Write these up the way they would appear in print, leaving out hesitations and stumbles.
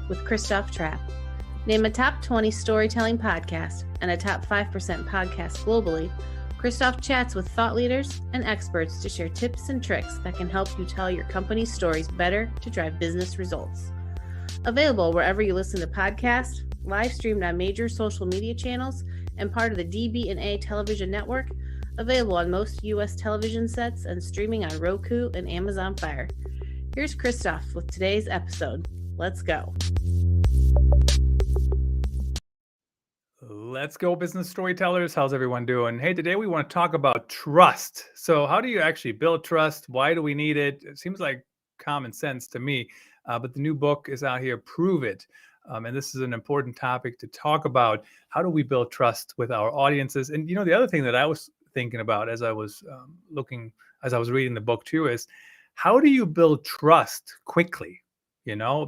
with Christoph Trapp. Name a top 20 storytelling podcast and a top 5% podcast globally. Christoph chats with thought leaders and experts to share tips and tricks that can help you tell your company's stories better to drive business results. Available wherever you listen to podcasts, live streamed on major social media channels, and part of the DB&A television network. Available on most U.S. television sets and streaming on Roku and Amazon Fire. Here's Christoph with today's episode. Let's go. Let's go, business storytellers. How's everyone doing? Hey, today we want to talk about trust. So how do you actually build trust? Why do we need it? It seems like common sense to me, but the new book is out here, Prove It. And this is an important topic to talk about. How do we build trust with our audiences? And, the other thing that I was thinking about as I was reading the book too, is how do you build trust quickly?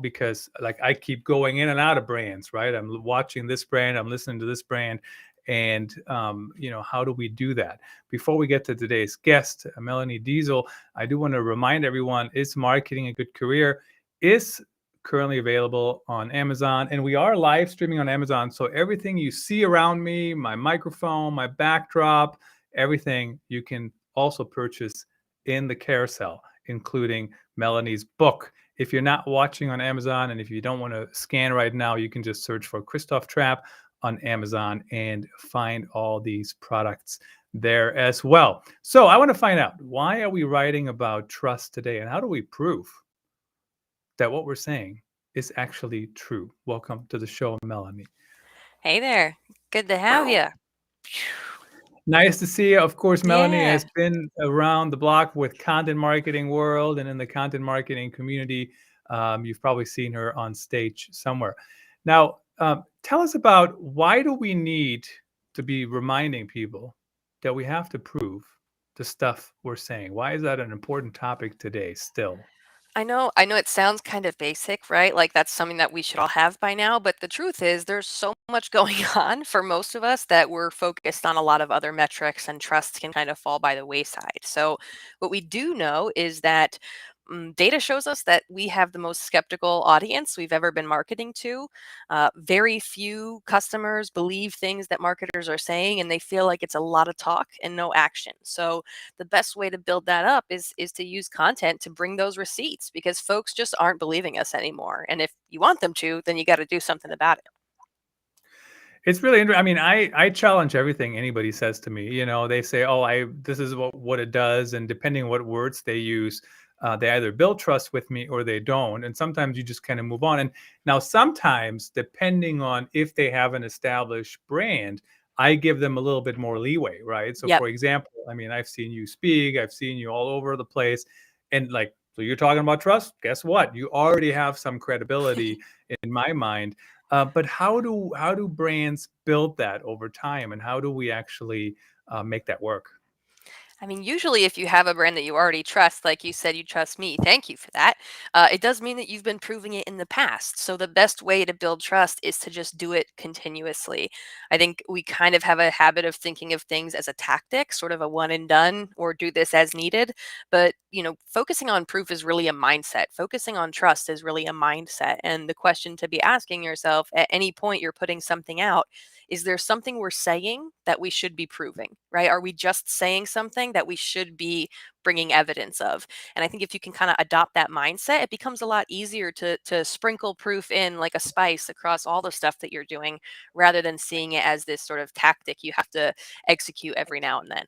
Because like I keep going in and out of brands, right? I'm watching this brand, I'm listening to this brand. And, how do we do that? Before we get to today's guest, Melanie Deziel, I do want to remind everyone, Is Marketing a Good Career? Is currently available on Amazon, and we are live streaming on Amazon. So everything you see around me, my microphone, my backdrop, everything you can also purchase in the carousel, including Melanie's book. If you're not watching on Amazon, and if you don't want to scan right now, you can just search for Christoph Trapp on Amazon and find all these products there as well. So I want to find out, why are we writing about trust today, and how do we prove that what we're saying is actually true? Welcome to the show, Melanie. Hey there. Good to have you. Nice to see you. Of course, Melanie has been around the block with content marketing world and in the content marketing community. You've probably seen her on stage somewhere. Now, tell us about, why do we need to be reminding people that we have to prove the stuff we're saying? Why is that an important topic today still? I know it sounds kind of basic, right? Like that's something that we should all have by now, but the truth is there's so much going on for most of us that we're focused on a lot of other metrics, and trust can kind of fall by the wayside. So what we do know is that data shows us that we have the most skeptical audience we've ever been marketing to. Very few customers believe things that marketers are saying, and they feel like it's a lot of talk and no action. So the best way to build that up is to use content to bring those receipts, because folks just aren't believing us anymore. And if you want them to, then you got to do something about it. It's really interesting. I mean, I challenge everything anybody says to me. They say, "Oh, this is what it does," and depending on what words they use, they either build trust with me or they don't. And sometimes you just kind of move on. And now sometimes, depending on if they have an established brand, I give them a little bit more leeway, right? So for example, I mean, I've seen you speak, I've seen you all over the place, and so you're talking about trust. Guess what? You already have some credibility in my mind. But how do brands build that over time, and how do we actually make that work? I mean, usually if you have a brand that you already trust, like you said, you trust me, thank you for that. It does mean that you've been proving it in the past. So the best way to build trust is to just do it continuously. I think we kind of have a habit of thinking of things as a tactic, sort of a one and done, or do this as needed. But, focusing on proof is really a mindset. Focusing on trust is really a mindset. And the question to be asking yourself at any point you're putting something out, is there something we're saying that we should be proving, right? Are we just saying something that we should be bringing evidence of? And I think if you can kind of adopt that mindset, it becomes a lot easier to sprinkle proof in like a spice across all the stuff that you're doing, rather than seeing it as this sort of tactic you have to execute every now and then.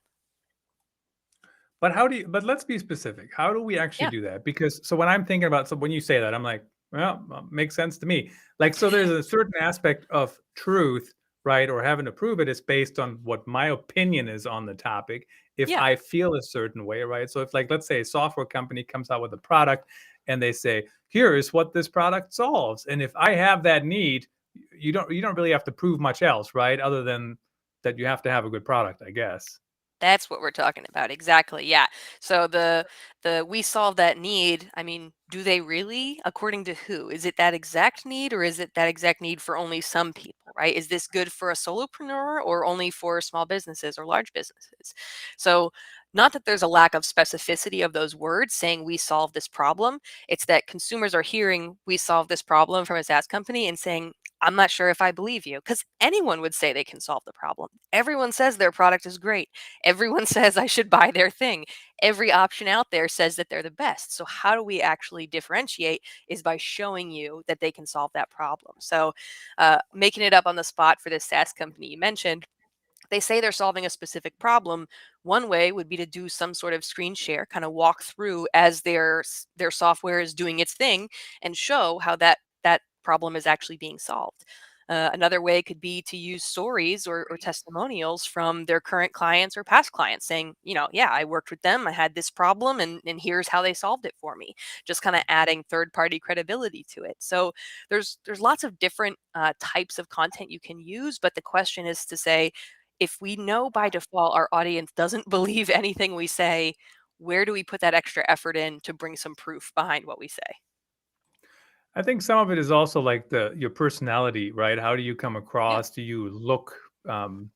But let's be specific. How do we actually do that? Because so when I'm thinking about, so when you say that, I'm like, well, makes sense to me. So there's a certain aspect of truth, right? Or having to prove it is based on what my opinion is on the topic. If I feel a certain way, right? So if, let's say a software company comes out with a product and they say, here is what this product solves. And if I have that need, you don't really have to prove much else, right? Other than that you have to have a good product, I guess. That's what we're talking about. Exactly. Yeah. So the we solve that need. I mean, do they really? According to who? Is it that exact need, or is it that exact need for only some people, right? Is this good for a solopreneur or only for small businesses or large businesses? So Not that there's a lack of specificity of those words saying we solve this problem. It's that consumers are hearing we solve this problem from a SaaS company and saying, I'm not sure if I believe you, because anyone would say they can solve the problem. Everyone says their product is great. Everyone says I should buy their thing. Every option out there says that they're the best. So how do we actually differentiate is by showing you that they can solve that problem. So making it up on the spot for this SaaS company you mentioned, they say they're solving a specific problem. One way would be to do some sort of screen share, kind of walk through as their software is doing its thing and show how that problem is actually being solved. Another way could be to use stories or testimonials from their current clients or past clients saying, yeah, I worked with them, I had this problem, and here's how they solved it for me. Just kind of adding third party credibility to it. So there's lots of different types of content you can use, but the question is to say, if we know by default our audience doesn't believe anything we say, where do we put that extra effort in to bring some proof behind what we say? I think some of it is also like your personality, right? How do you come Yeah, across? Do you look um,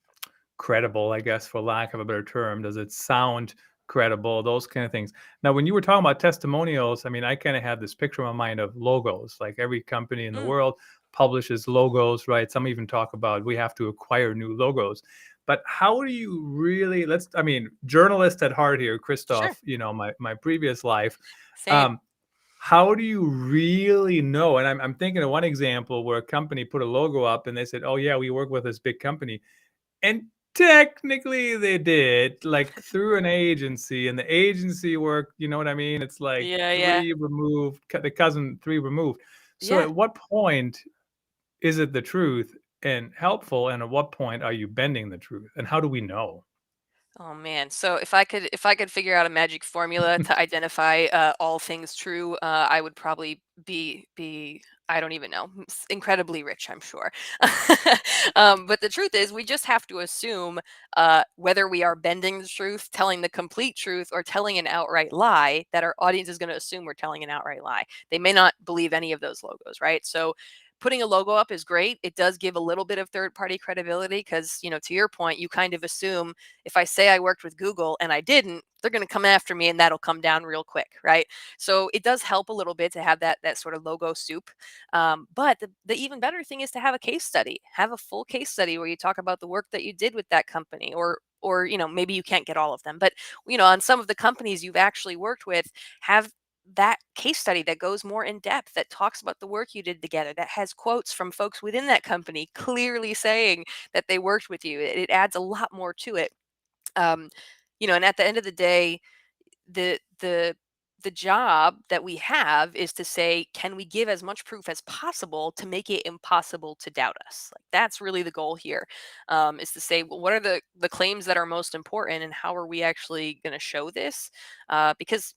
credible, I guess, for lack of a better term? Does it sound credible? Those kind of things. Now, when you were talking about testimonials, I mean, I kind of have this picture in my mind of logos. Like every company in the mm, world publishes logos, right? Some even talk about we have to acquire new logos. But how do you really, I mean, journalist at heart here, sure, Christoph, my previous life. same. Um, how do you really know? And I'm thinking of one example where a company put a logo up and they said, oh, yeah, we work with this big company. And technically they did, like through an agency, and the agency work, you know what I mean? It's like Yeah, yeah, three removed, the cousin three removed. So yeah. at what point is it the truth and helpful? And at what point are you bending the truth? And how do we know? Oh man. So if I could figure out a magic formula to identify all things true, I would probably be I don't even know, incredibly rich, I'm sure. But the truth is, we just have to assume whether we are bending the truth, telling the complete truth, or telling an outright lie, that our audience is going to assume we're telling an outright lie. They may not believe any of those logos, right? So putting a logo up is great. It does give a little bit of third party credibility because, to your point, you kind of assume if I say I worked with Google and I didn't, they're going to come after me and that'll come down real quick, right? So it does help a little bit to have that sort of logo soup. But the even better thing is to have a case study, have a full case study where you talk about the work that you did with that company, or maybe you can't get all of them, but on some of the companies you've actually worked with, have that case study that goes more in depth, that talks about the work you did together, that has quotes from folks within that company clearly saying that they worked with you. It adds a lot more to it. um, and at the end of the day, the the the job that we have is to say, can we give as much proof as possible to make it impossible to doubt us? Like that's really the goal here, is to say, well, what are the claims that are most important, and how are we actually going to show this? Because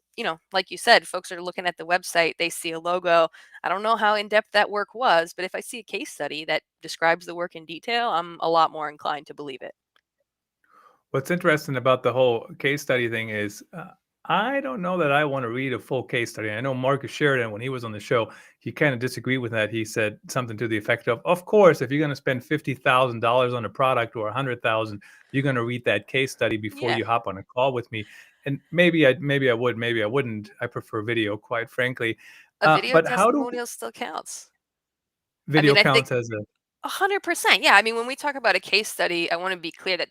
like you said, folks are looking at the website, they see a logo. I don't know how in depth that work was, but if I see a case study that describes the work in detail, I'm a lot more inclined to believe it. What's interesting about the whole case study thing is I don't know that I want to read a full case study. I know Marcus Sheridan, when he was on the show, he kind of disagreed with that. He said something to the effect of course, if you're going to spend $50,000 on a product or 100,000, you're going to read that case study before Yeah, you hop on a call with me. And maybe I would, maybe I wouldn't. I prefer video, quite frankly. a video But how do testimonial still counts. I video mean, I think counts as a 100%. Yeah. I mean, when we talk about a case study, I want to be clear that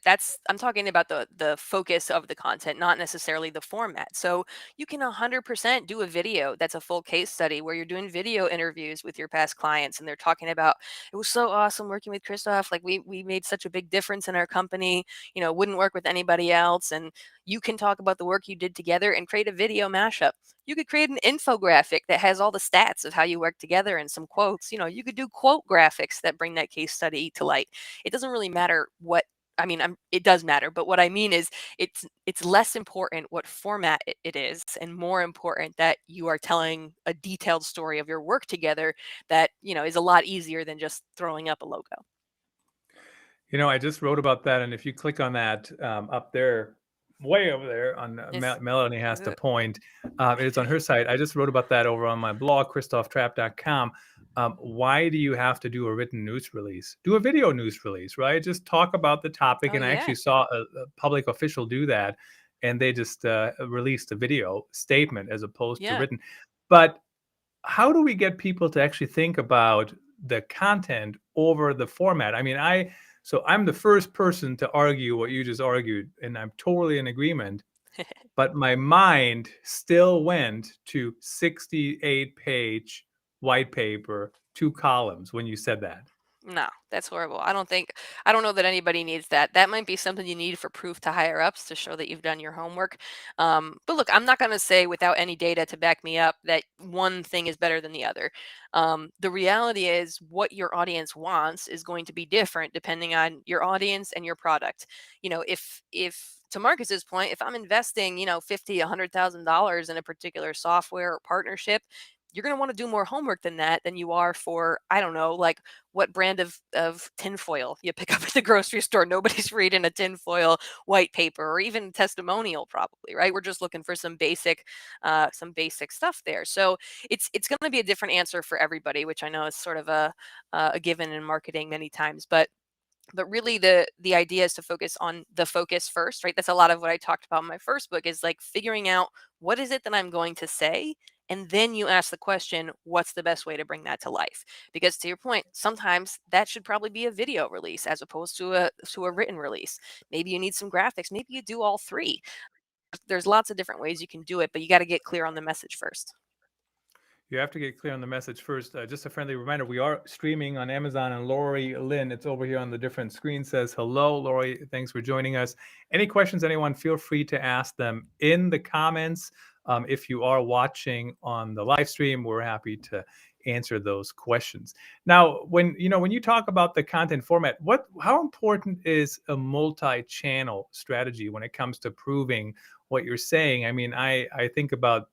I'm talking about the focus of the content, not necessarily the format. So you can 100% do a video that's a full case study where you're doing video interviews with your past clients and they're talking about, it was so awesome working with Christoph. Like we made such a big difference in our company, wouldn't work with anybody else. And you can talk about the work you did together and create a video mashup. You could create an infographic that has all the stats of how you work together and some quotes. You could do quote graphics that bring that case study to light. It doesn't really matter what, I mean, it does matter, but what I mean is it's less important what format it is, and more important that you are telling a detailed story of your work together that is a lot easier than just throwing up a logo. I just wrote about that, and if you click on that up there, way over there on Is Melanie is has to it? point. It's on her site. I just wrote about that over on my blog, christophtrapp.com. Why do you have to do a written news release? Do a video news release, right? Just talk about the topic. Oh And I yeah. actually saw a public official do that. and they just released a video statement as opposed to Yeah. written. But how do we get people to actually think about the content over the format? I mean, I'm the first person to argue what you just argued, and I'm totally in agreement. But my mind still went to 68-page white paper, 2 columns when you said that. No, that's horrible. I don't know that anybody needs that. That might be something you need for proof to higher ups to show that you've done your homework. But look, I'm not going to say without any data to back me up that one thing is better than the other. The reality is what your audience wants is going to be different depending on your audience and your product. If to Marcus's point, if I'm investing, $50, $100,000 in a particular software or partnership, you're going to want to do more homework than that than you are for, I don't know, like what brand of tinfoil you pick up at the grocery store. Nobody's reading a tinfoil white paper or even testimonial, probably, right? We're just looking for some basic stuff there. So it's going to be a different answer for everybody, which I know is sort of a given in marketing many times, but really the idea is to focus on the focus first, right? That's a lot of what I talked about in my first book, is like figuring out what is it that I'm going to say, and then you ask the question, what's the best way to bring that to life? Because to your point, sometimes that should probably be a video release as opposed to a written release. Maybe you need some graphics, maybe you do all three. There's lots of different ways you can do it, but you got to get clear on the message first. You have to get clear on the message first. Just a friendly reminder, we are streaming on Amazon, and Lori Lynn, it's over here on the different screen, says hello. Lori, thanks for joining us. Any questions, anyone, feel free to ask them in the comments. If you are watching on the live stream, we're happy to answer those questions. Now, when you talk about the content format, how important is a multi-channel strategy when it comes to proving what you're saying? I mean, I think about,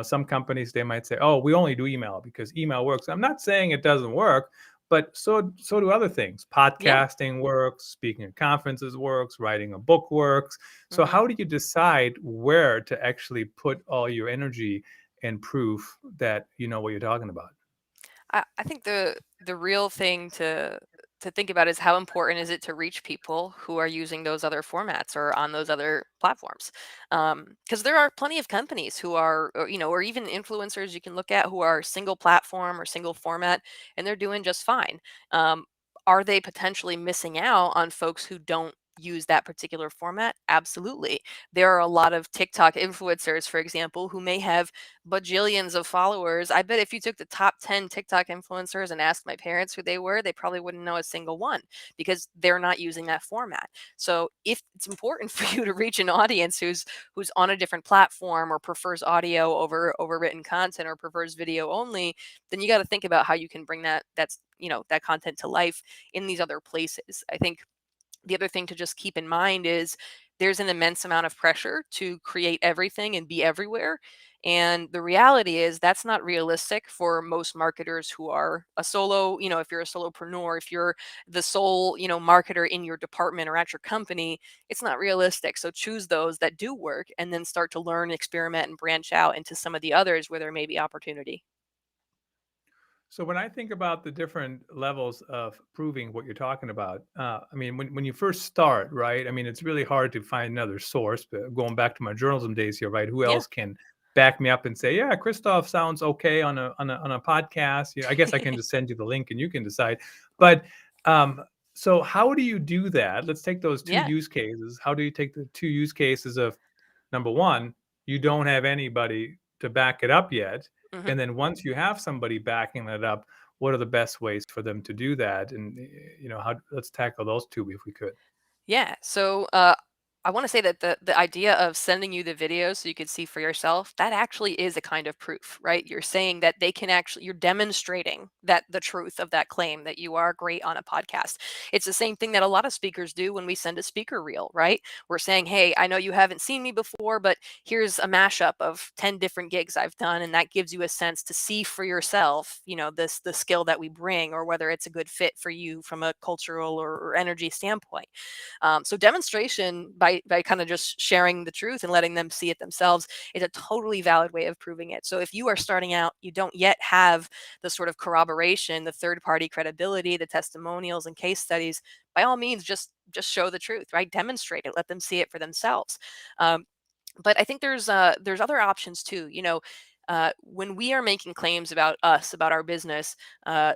some companies, they might say, oh, we only do email because email works. I'm not saying it doesn't work, but so do other things. Yeah. Podcasting works, speaking at conferences works, writing a book works. So hmm how do you decide where to actually put all your energy and proof that you know what you're talking about? I think the real thing to think about is how important is it to reach people who are using those other formats or on those other platforms, because there are plenty of companies who are, or even influencers you can look at who are single platform or single format, and they're doing just fine. um, are they potentially missing out on folks who don't use that particular format? Absolutely. There are a lot of TikTok influencers, for example, who may have bajillions of followers. I bet if you took the top 10 TikTok influencers and asked my parents who they were, they probably wouldn't know a single one because they're not using that format. So if it's important for you to reach an audience who's on a different platform or prefers audio over written content or prefers video only, then you got to think about how you can bring that content to life in these other places. I think the other thing to just keep in mind is there's an immense amount of pressure to create everything and be everywhere. And the reality is that's not realistic for most marketers who are a solo, if you're a solopreneur, if you're the sole, marketer in your department or at your company, it's not realistic. So choose those that do work and then start to learn, experiment, and branch out into some of the others where there may be opportunity. So when I think about the different levels of proving what you're talking about, I mean, when you first start, right? I mean, it's really hard to find another source. But going back to my journalism days here, right? Who Yeah. else can back me up and say, yeah, Christoph sounds okay on a podcast? I guess I can just send you the link and you can decide. But so how do you do that? Let's take those two Yeah. use cases. How do you take the two use cases of number one, you don't have anybody to back it up yet? Mhm. And then once you have somebody backing it up, what are the best ways for them to do that? And let's tackle those two if we could. Yeah. So I want to say that the idea of sending you the video so you could see for yourself, that actually is a kind of proof, right? You're saying that they can actually, you're demonstrating that the truth of that claim that you are great on a podcast. It's the same thing that a lot of speakers do when we send a speaker reel, right? We're saying, hey, I know you haven't seen me before, but here's a mashup of 10 different gigs I've done. And that gives you a sense to see for yourself, the skill that we bring, or whether it's a good fit for you from a cultural or energy standpoint. So demonstration by by kind of just sharing the truth and letting them see it themselves is a totally valid way of proving it. So if you are starting out, you don't yet have the sort of corroboration, the third party credibility, the testimonials and case studies, by all means, just show the truth, right? Demonstrate it, let them see it for themselves. Um, but I think there's other options too. When we are making claims about us, about our business,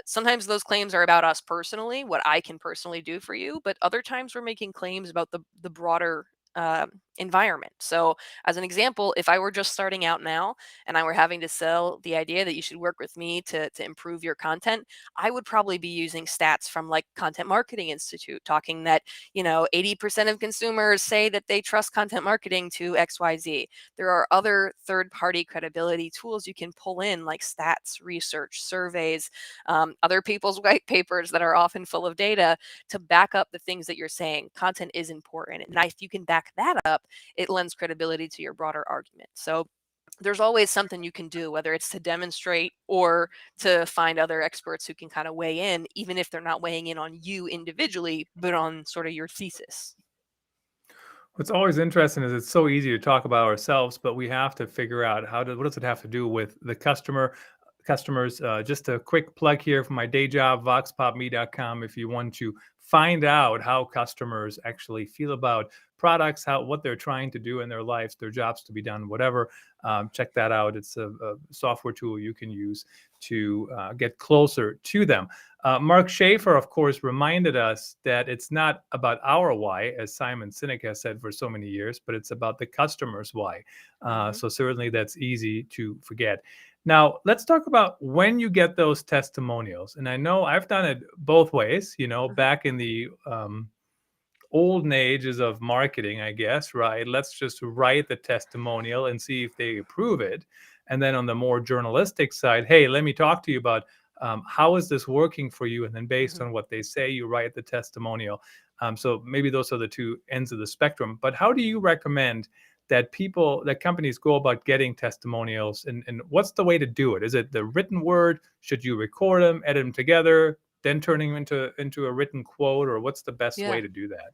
sometimes those claims are about us personally, what I can personally do for you. But other times we're making claims about the broader environment. So, as an example, if I were just starting out now and I were having to sell the idea that you should work with me to improve your content, I would probably be using stats from like Content Marketing Institute, talking that 80% of consumers say that they trust content marketing to XYZ. There are other third party credibility tools you can pull in, like stats, research, surveys, other people's white papers that are often full of data to back up the things that you're saying. Content is important. And if you can back that up, it lends credibility to your broader argument. So there's always something you can do, whether it's to demonstrate or to find other experts who can kind of weigh in, even if they're not weighing in on you individually, but on sort of your thesis. What's always interesting is it's so easy to talk about ourselves, but we have to figure out what does it have to do with the customers. Just a quick plug here for my day job, voxpopme.com. If you want to find out how customers actually feel about products, what they're trying to do in their lives, their jobs to be done, whatever, check that out. It's a software tool you can use to get closer to them. Mark Schaefer, of course, reminded us that it's not about our why, as Simon Sinek has said for so many years, but it's about the customer's why. So certainly that's easy to forget. Now, let's talk about when you get those testimonials. And I know I've done it both ways, back in the olden ages of marketing, I guess, right? Let's just write the testimonial and see if they approve it. And then on the more journalistic side, hey, let me talk to you about how is this working for you? And then based on what they say, you write the testimonial. So maybe those are the two ends of the spectrum. But how do you recommend that companies go about getting testimonials, and what's the way to do it? Is it the written word? Should you record them, edit them together, then turning them into a written quote, or what's the best Yeah. way to do that?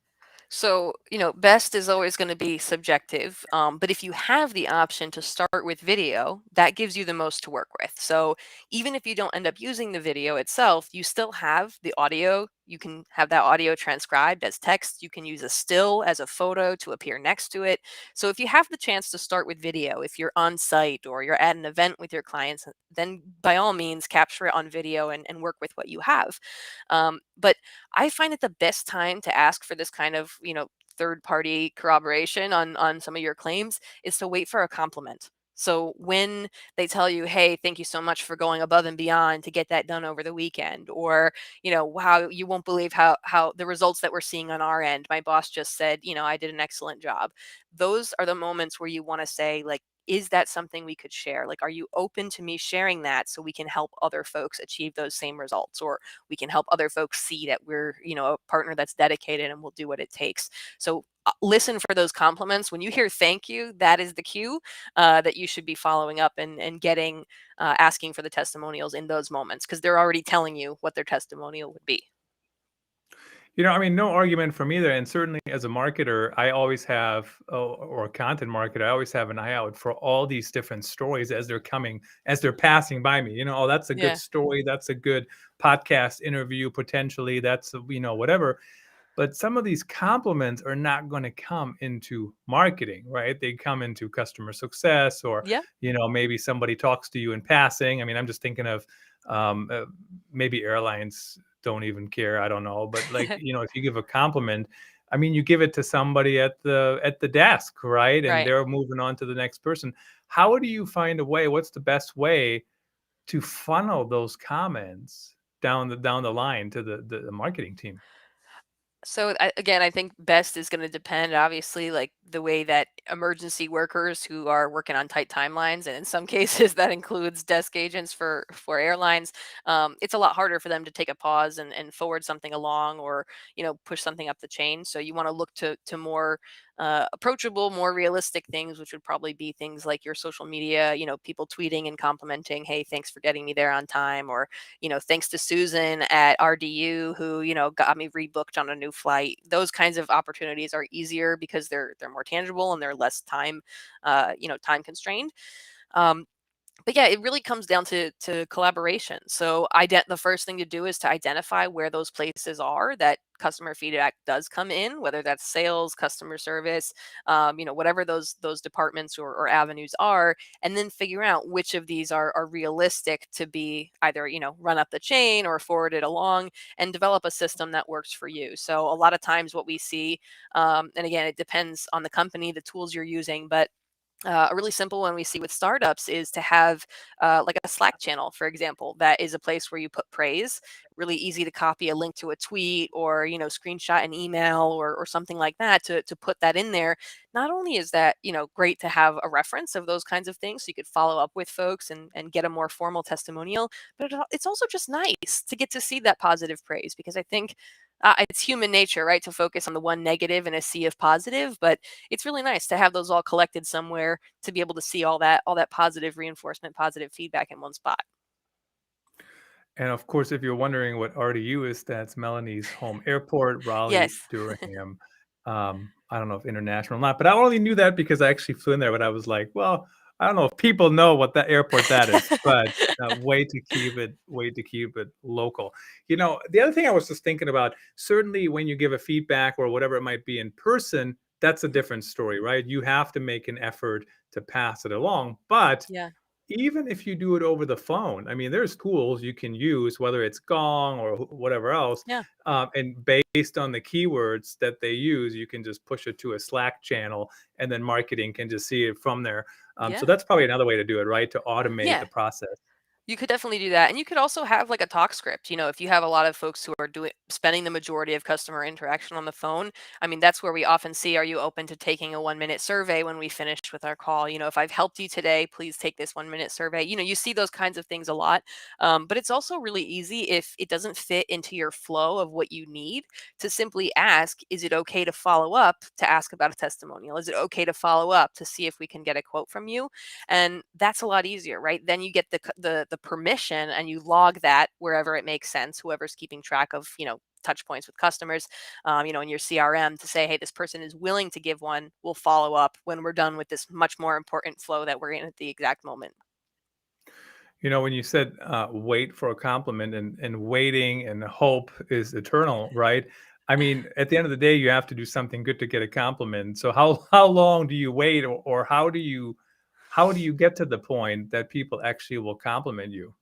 So, best is always going to be subjective. But if you have the option to start with video, that gives you the most to work with. So, even if you don't end up using the video itself, you still have the audio. You can have that audio transcribed as text. You can use a still as a photo to appear next to it. So, if you have the chance to start with video, if you're on site or you're at an event with your clients, then by all means capture it on video and work with what you have. But I find it the best time to ask for this kind of, third party corroboration on some of your claims is to wait for a compliment. So when they tell you, "Hey, thank you so much for going above and beyond to get that done over the weekend," or, "Wow, you won't believe how the results that we're seeing on our end. My boss just said, I did an excellent job." Those are the moments where you want to say, like, is that something we could share? Like, are you open to me sharing that so we can help other folks achieve those same results, or we can help other folks see that we're, a partner that's dedicated and will do what it takes. So listen for those compliments. When you hear thank you, that is the cue that you should be following up and getting, asking for the testimonials in those moments, because they're already telling you what their testimonial would be. No argument from either. And certainly as a marketer, I always have, or a content marketer, I always have an eye out for all these different stories as they're passing by me. Oh, that's a good Yeah. story. That's a good podcast interview, potentially. That's, whatever. But some of these compliments are not going to come into marketing, right? They come into customer success, or, Yeah. maybe somebody talks to you in passing. I mean, I'm just thinking of maybe airlines don't even care. I don't know. But like, if you give a compliment, I mean, you give it to somebody at the desk, right? And Right. they're moving on to the next person. How do you find a way? What's the best way to funnel those comments down the line to the marketing team? So again, I think best is going to depend, obviously, like the way that emergency workers who are working on tight timelines, and in some cases that includes desk agents for airlines. It's a lot harder for them to take a pause and forward something along, or push something up the chain. So you want to look to more approachable, more realistic things, which would probably be things like your social media, people tweeting and complimenting, hey, thanks for getting me there on time, or, thanks to Susan at RDU who, got me rebooked on a new flight. Those kinds of opportunities are easier because they're more tangible and they're less time, time constrained. Um, but yeah, it really comes down to collaboration. So the first thing to do is to identify where those places are that customer feedback does come in, whether that's sales, customer service, whatever those departments or avenues are, and then figure out which of these are realistic to be either run up the chain or forwarded along, and develop a system that works for you. So a lot of times what we see, and again, it depends on the company, the tools you're using, but a really simple one we see with startups is to have like a Slack channel, for example, that is a place where you put praise. Really easy to copy a link to a tweet, or screenshot an email, or something like that, to put that in there. Not only is that great to have a reference of those kinds of things, so you could follow up with folks and get a more formal testimonial, but it's also just nice to get to see that positive praise, because I think it's human nature, right, to focus on the one negative in a sea of positive, but it's really nice to have those all collected somewhere, to be able to see all that positive reinforcement, positive feedback in one spot. And of course, if you're wondering what RDU is, that's Melanie's home airport, Raleigh, Yes. Durham. I don't know if international or not, but I only knew that because I actually flew in there. But I was like, well, I don't know if people know what that airport that is, but way to keep it local. The other thing I was just thinking about, certainly when you give a feedback or whatever it might be in person, that's a Mhm. different story, right? You have to make an effort to pass it along, but Yeah. even if you do it over the phone, I mean, there's tools you can use, whether it's Gong or whatever else, Yeah. and based on the keywords that they use, you can just push it to a Slack channel, and then marketing can just see it from there. So Yeah. that's probably another way to do it, right? To automate Yeah. the process. You could definitely do that. And you could also have like a talk script. If you have a lot of folks who are spending the majority of customer interaction on the phone, I mean, that's where we often see, are you open to taking a 1-minute survey when we finish with our call? If I've helped you today, please take this 1-minute survey. You see those kinds of things a lot. But it's also really easy, if it doesn't fit into your flow of what you need, to simply ask, is it okay to follow up to ask about a testimonial? Is it okay to follow up to see if we can get a quote from you? And that's a lot easier, right? Then you get the permission, and you log that wherever it makes sense, whoever's keeping track of touch points with customers, in your CRM, to say, hey, this person is willing to give one, we'll follow up when we're done with this much more important flow that we're in at the exact moment. When you said wait for a compliment, and waiting and hope is eternal, right? I mean, at the end of the day, you have to do something good to get a compliment. So how long do you wait, or how do you get to the point that people actually will compliment you?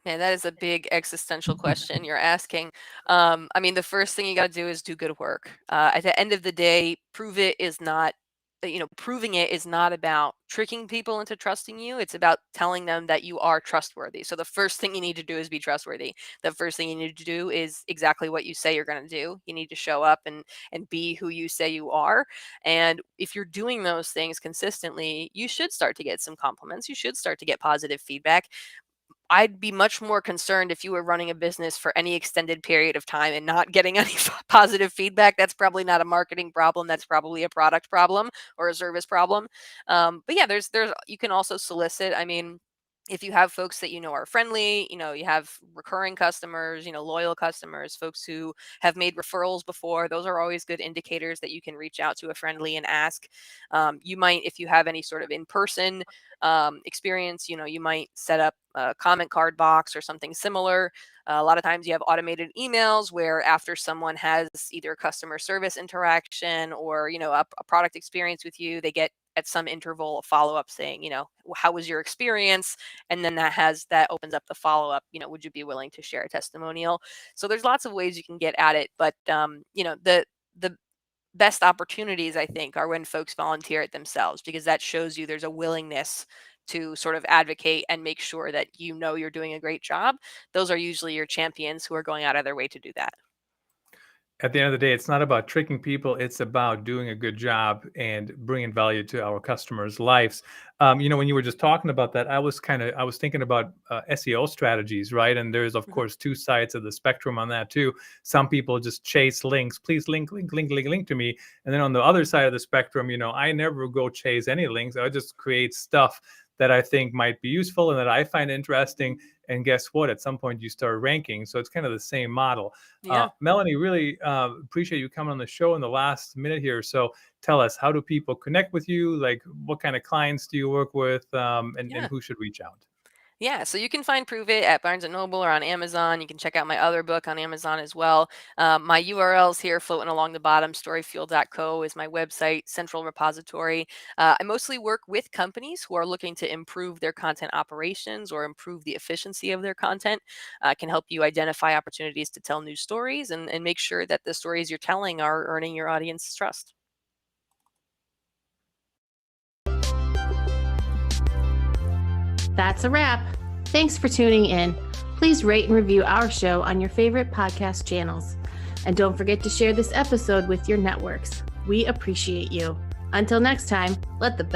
Man, that is a big existential question you're asking. I mean, the first thing you got to do is do good work. At the end of the day, proving it is not about tricking people into trusting you. It's about telling them that you are trustworthy. So the first thing you need to do is be trustworthy. The first thing you need to do is exactly what you say you're going to do. You need to show up and be who you say you are. And if you're doing those things consistently, you should start to get some compliments. You should start to get positive feedback. I'd be much more concerned if you were running a business for any extended period of time and not getting any positive feedback. That's probably not a marketing problem. That's probably a product problem or a service problem. But yeah, there's you can also solicit. I mean, if you have folks that are friendly, you have recurring customers, loyal customers, folks who have made referrals before, those are always good indicators that you can reach out to a friendly and ask. You might, if you have any sort of in-person experience, you might set up a comment card box or something similar. A lot of times you have automated emails where, after someone has either a customer service interaction or a product experience with you, they get at some interval a follow-up saying, how was your experience? And then that opens up the follow-up, would you be willing to share a testimonial? So there's lots of ways you can get at it, but the best opportunities, I think, are when folks volunteer it themselves, because that shows you there's a willingness to sort of advocate and make sure that you're doing a great job. Those are usually your champions who are going out of their way to do that. At the end of the day, it's not about tricking people. It's about doing a good job and bringing value to our customers' lives. When you were just talking about that, I was thinking about SEO strategies, right? And there's of Mhm. course two sides of the spectrum on that too. Some people just chase links, please link to me. And then on the other side of the spectrum, I never go chase any links. I just create stuff that I think might be useful and that I find interesting. And guess what? At some point, you start ranking. So it's kind of the same model. Yeah. Melanie, really appreciate you coming on the show in the last minute here. So tell us, how do people connect with you? Like, what kind of clients do you work with, and Yeah. who should reach out? Yeah, so you can find Prove It at Barnes& and Noble or on Amazon. You can check out my other book on Amazon as well. My URLs here floating along the bottom, storyfuel.co is my website, central repository. I mostly work with companies who are looking to improve their content operations or improve the efficiency of their content. I can help you identify opportunities to tell new stories and make sure that the stories you're telling are earning your audience's trust. That's a wrap. Thanks for tuning in. Please rate and review our show on your favorite podcast channels. And don't forget to share this episode with your networks. We appreciate you. Until next time, let the best